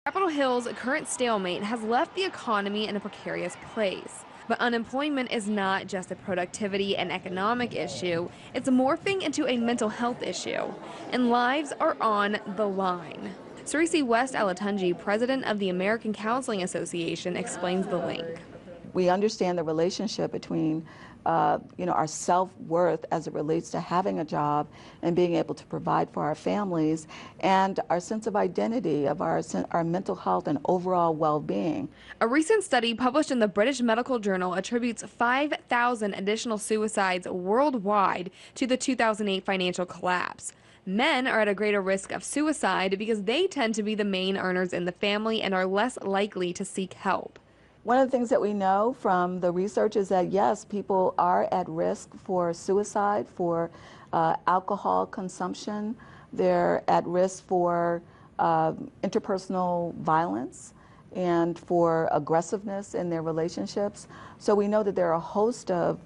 Capitol Hill's current stalemate has left the economy in a precarious place. But unemployment is not just a productivity and economic issue, it's morphing into a mental health issue, and lives are on the line. Cirecie West-Olatunji, president of the American Counseling Association, explains the link. We understand the relationship between our self-worth as it relates to having a job and being able to provide for our families, and our sense of identity, of our mental health and overall well-being. A recent study published in the British Medical Journal attributes 5,000 additional suicides worldwide to the 2008 financial collapse. Men are at a greater risk of suicide because they tend to be the main earners in the family and are less likely to seek help. One of the things that we know from the research is that, yes, people are at risk for suicide, for alcohol consumption. They're at risk for interpersonal violence and for aggressiveness in their relationships. So we know that there are a host of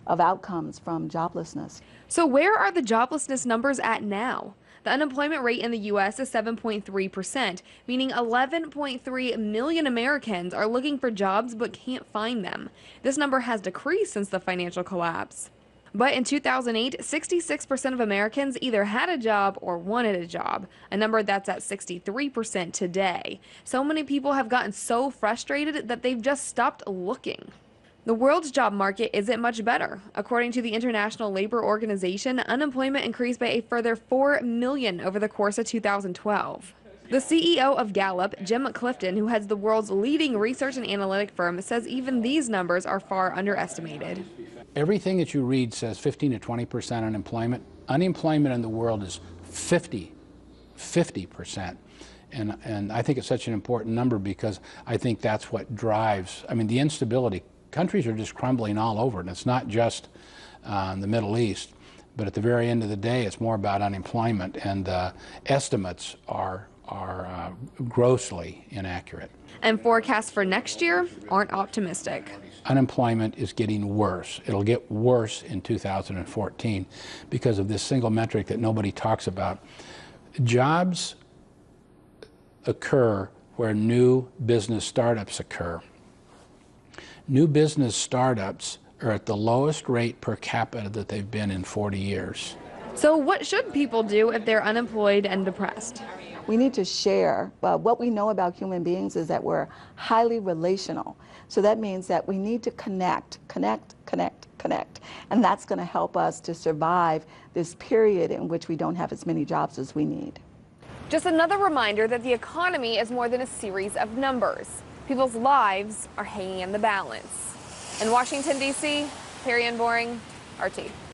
outcomes from joblessness. So where are the joblessness numbers at now? The unemployment rate in the U.S. is 7.3%, meaning 11.3 million Americans are looking for jobs but can't find them. This number has decreased since the financial collapse. But in 2008, 66% of Americans either had a job or wanted a job, a number that's at 63% today. So many people have gotten so frustrated that they've just stopped looking. The world's job market isn't much better. According to the International Labor Organization, unemployment increased by a further 4 million over the course of 2012. The CEO of Gallup, Clifton, who heads the world's leading research and analytic firm, says even these numbers are far underestimated. Everything that you read says 15 to 20% unemployment. Unemployment in the world is 50%. And I think it's such an important number because I think that's what drives, the instability. Countries are just crumbling all over, and it's not just the Middle East, but at the very end of the day, it's more about unemployment, and estimates are grossly inaccurate. And forecasts for next year aren't optimistic. Unemployment is getting worse. It'll get worse in 2014 because of this single metric that nobody talks about. Jobs occur where new business startups occur. New business startups are at the lowest rate per capita that they've been in 40 years. So what should people do if they're unemployed and depressed? We need to share. What we know about human beings is that we're highly relational. So that means that we need to connect. And that's going to help us to survive this period in which we don't have as many jobs as we need. Just another reminder that the economy is more than a series of numbers. People's lives are hanging in the balance. In Washington, D.C., Carrie Ann Boring, RT.